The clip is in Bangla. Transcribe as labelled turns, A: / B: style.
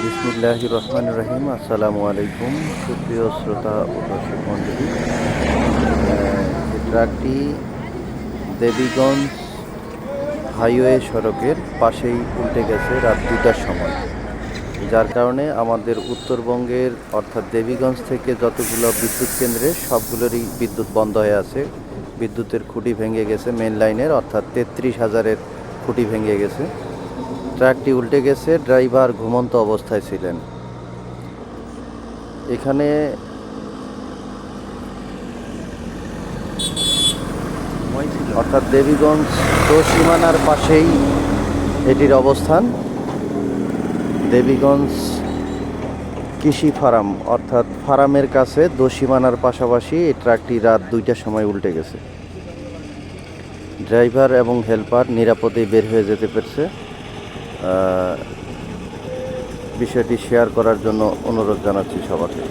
A: বিসমিল্লাহির রহমানির রহিম। আসসালামু আলাইকুম সুপ্রিয় শ্রোতা ও দর্শক মণ্ডলী। এই ট্রাকটি দেবীগঞ্জ হাইওয়ে সড়কের পাশেই উল্টে গেছে রাত 2টার সময়, যার কারণে আমাদের উত্তরবঙ্গের অর্থাৎ দেবীগঞ্জ থেকে যতগুলো বিদ্যুৎ কেন্দ্রে সবগুলোরই বিদ্যুৎ বন্ধ হয়ে আছে। বিদ্যুতের খুঁটি ভেঙে গেছে, মেন লাইনের অর্থাৎ 33,000-এর খুঁটি ভেঙে গেছে। ট্রাকটি উল্টে গেছে, ড্রাইভার ঘুমন্ত অবস্থায় ছিলেন। এখানে অর্থাৎ দেবীগঞ্জ সীমানার পাশেই এটির অবস্থান। দেবীগঞ্জ কৃষি ফার্ম অর্থাৎ ফার্মের কাছে সীমানার পাশাপাশি এই ট্রাকটি রাত 2টার সময় উল্টে গেছে। ড্রাইভার এবং হেল্পার নিরাপদে বের হয়ে যেতে পেরেছে। বিষয়টি শেয়ার করার জন্য অনুরোধ জানাচ্ছি সবাইকে।